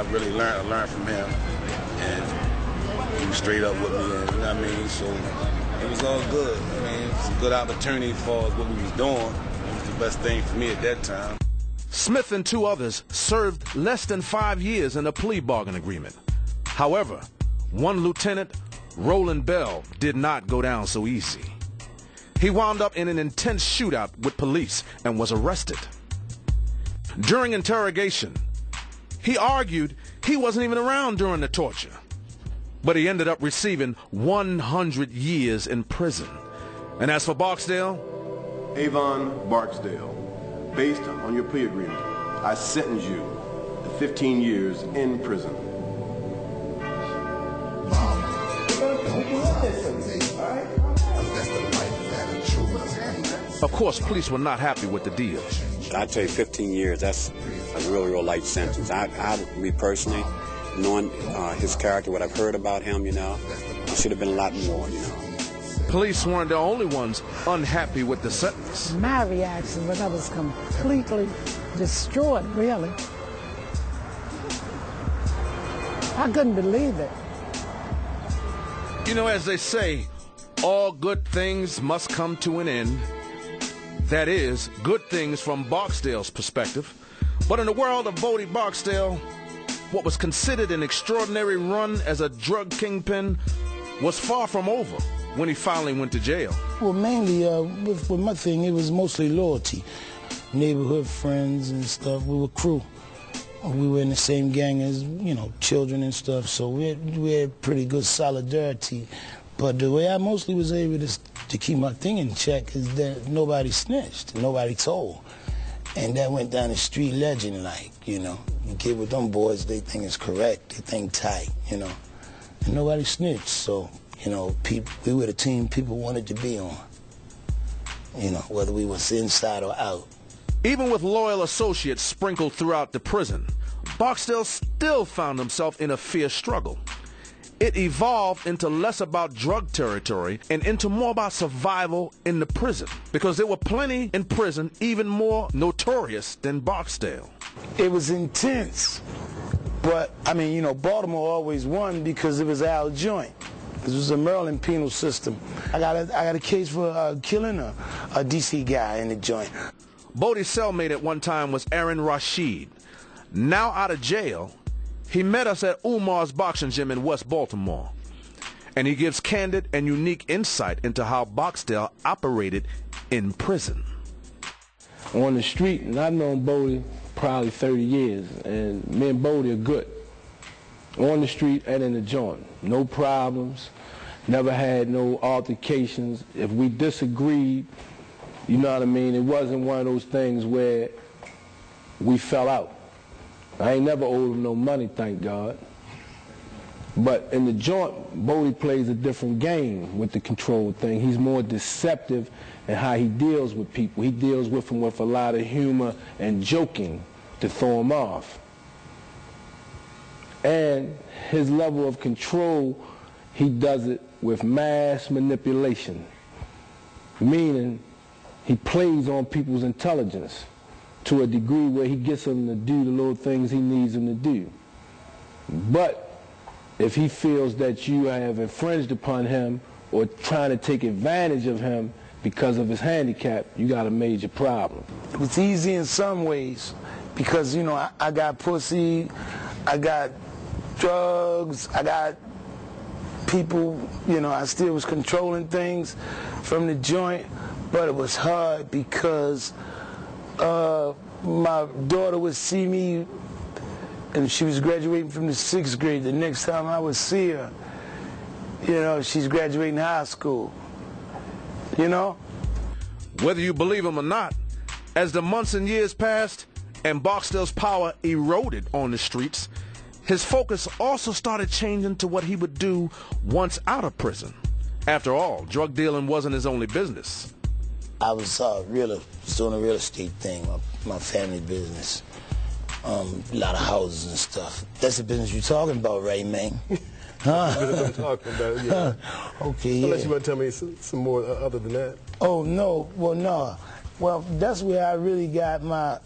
I really learned from him, and he was straight up with me, and, you know what I mean? So it was all good. I mean, it's a good opportunity for what we was doing. It was the best thing for me at that time. Smith and two others served less than 5 years in a plea bargain agreement. However, one Lieutenant Roland Bell did not go down so easy. He wound up in an intense shootout with police and was arrested. During interrogation, he argued he wasn't even around during the torture, but he ended up receiving 100 years in prison. And as for Barksdale? Avon Barksdale, based on your plea agreement, I sentence you to 15 years in prison. Of course, police were not happy with the deal. I'd tell you 15 years, that's a real light sentence. Me personally, knowing his character, what I've heard about him, you know, it should have been a lot more, you know. Police weren't the only ones unhappy with the sentence. My reaction was I was completely destroyed, really. I couldn't believe it. You know, as they say, all good things must come to an end. That is, good things from Barksdale's perspective. But in the world of Bodie Barksdale, what was considered an extraordinary run as a drug kingpin was far from over when he finally went to jail. Well, mainly with my thing, it was mostly loyalty. Neighborhood friends and stuff. We were crew. We were in the same gang as, you know, children and stuff, so we had pretty good solidarity. But the way I mostly was able to keep my thing in check is that nobody snitched, nobody told. And that went down the street legend, like, you know. You get with them boys, they think it's correct, they think tight, you know. And nobody snitched, so, you know, we were the team people wanted to be on, you know, whether we was inside or out. Even with loyal associates sprinkled throughout the prison, Barksdale still found himself in a fierce struggle. It evolved into less about drug territory and into more about survival in the prison, because there were plenty in prison even more notorious than Barksdale. It was intense, but, I mean, you know, Baltimore always won because it was our joint. This was a Maryland penal system. I got a case for killing a D.C. guy in the joint. Bodie's cellmate at one time was Aaron Rashid. Now out of jail, he met us at Umar's boxing gym in West Baltimore, and he gives candid and unique insight into how Barksdale operated in prison. On the street, and I've known Bodie probably 30 years, and me and Bodie are good. On the street and in the joint, no problems, never had no altercations. If we disagreed, you know what I mean, it wasn't one of those things where we fell out. I ain't never owed him no money, thank God. But in the joint, Bodie plays a different game with the control thing. He's more deceptive in how he deals with people. He deals with them with a lot of humor and joking to throw them off. And his level of control, he does it with mass manipulation, meaning he plays on people's intelligence to a degree where he gets them to do the little things he needs them to do. But if he feels that you have infringed upon him or trying to take advantage of him because of his handicap, you got a major problem. It's easy in some ways because, you know, I got pussy, I got drugs, I got people, you know, I still was controlling things from the joint, but it was hard because my daughter would see me, and she was graduating from the 6th grade. The next time I would see her, you know, she's graduating high school, you know? Whether you believe him or not, as the months and years passed and Barksdale's power eroded on the streets, his focus also started changing to what he would do once out of prison. After all, drug dealing wasn't his only business. I was doing a real estate thing, my family business. A lot of houses and stuff. That's the business you're talking about, right, man? Huh? That's what I'm talking about, yeah. Okay, yeah. Unless you want to tell me some more other than that. Oh, no. Well, no. Well, that's where I really got my,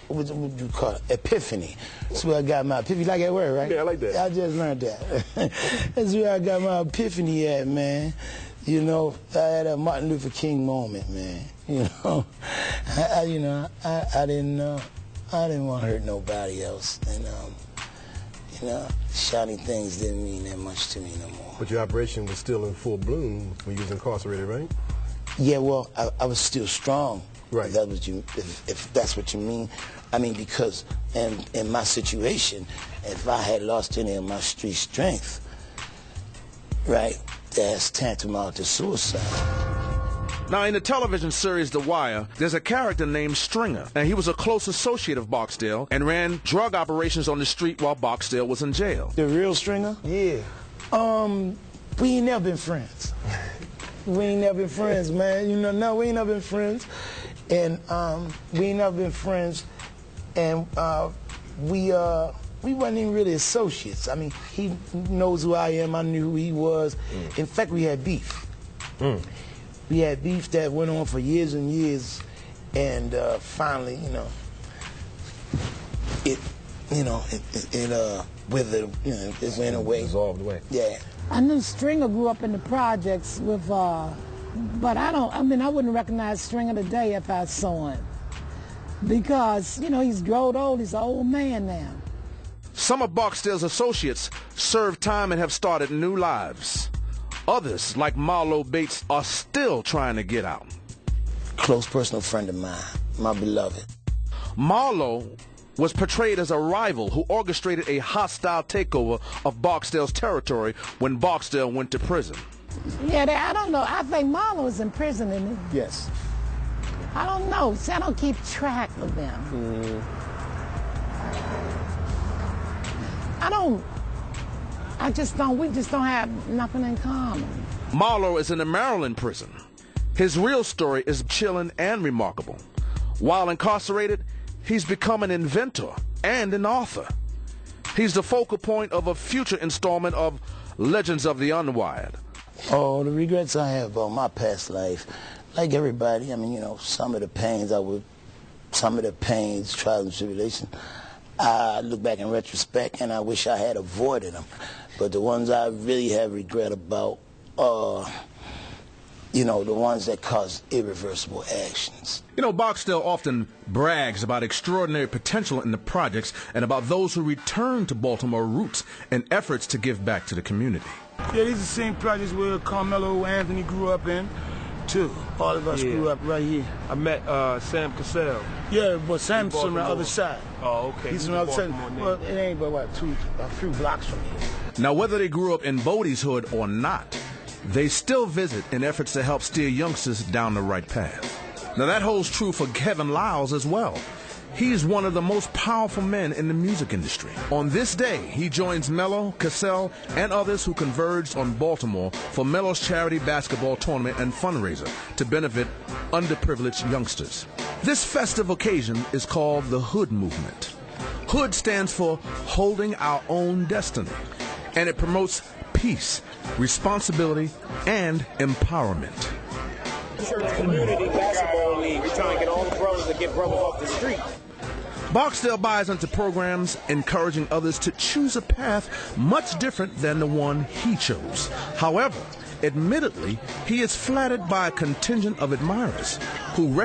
what you call it, epiphany. That's where I got my epiphany. You like that word, right? Yeah, I like that. I just learned that. That's where I got my epiphany at, man. You know, I had a Martin Luther King moment, man. You know, I didn't want to hurt nobody else, and you know, shouting things didn't mean that much to me no more. But your operation was still in full bloom when you was incarcerated, right? Yeah, well, I was still strong. Right. If that's what you mean. I mean, because in my situation, if I had lost any of my street strength, right, that's tantamount to suicide. Now, in the television series The Wire, there's a character named Stringer, and he was a close associate of Barksdale and ran drug operations on the street while Barksdale was in jail. The real Stringer? Yeah. We ain't never been friends. We ain't never been friends, man. You know, no, we ain't never been friends. And we ain't never been friends. And we wasn't even really associates. I mean, he knows who I am. I knew who he was. In fact, we had beef. We had beef that went on for years and years. And finally, you know, it withered, you know, it went away. Dissolved away. Yeah. I knew Stringer grew up in the projects with, but I wouldn't recognize Stringer today if I saw him. Because, you know, he's grown old, he's an old man now. Some of Barksdale's associates served time and have started new lives. Others, like Marlo Bates, are still trying to get out. Close personal friend of mine, my beloved. Marlo was portrayed as a rival who orchestrated a hostile takeover of Barksdale's territory when Barksdale went to prison. Yeah, I don't know. I think Marlo is in prison, isn't he? Yes. I don't know. See, I don't keep track of them. We just don't have nothing in common. Marlo is in a Maryland prison. His real story is chilling and remarkable. While incarcerated, he's become an inventor and an author. He's the focal point of a future installment of Legends of the Unwired. Oh, the regrets I have about my past life, like everybody, I mean, you know, some of the pains, trials and tribulations, I look back in retrospect and I wish I had avoided them. But the ones I really have regret about are, you know, the ones that cause irreversible actions. You know, Barksdale often brags about extraordinary potential in the projects and about those who return to Baltimore roots in efforts to give back to the community. Yeah, these are the same projects where Carmelo Anthony grew up in, too. All of us grew up right here. I met Sam Cassell. Yeah, but Sam's on the other side. Oh, okay. He's on the other side. Well, it ain't but, what, a few blocks from here. Now, whether they grew up in Bodie's hood or not, they still visit in efforts to help steer youngsters down the right path. Now, that holds true for Kevin Liles as well. He's one of the most powerful men in the music industry. On this day, he joins Mello, Cassell, and others who converged on Baltimore for Mello's charity basketball tournament and fundraiser to benefit underprivileged youngsters. This festive occasion is called the Hood Movement. Hood stands for Holding Our Own Destiny, and it promotes peace, responsibility, and empowerment. Church Community Basketball League. We're trying to get all the brothers to get brothers off the street. Barksdale buys into programs encouraging others to choose a path much different than the one he chose. However, admittedly, he is flattered by a contingent of admirers who recognize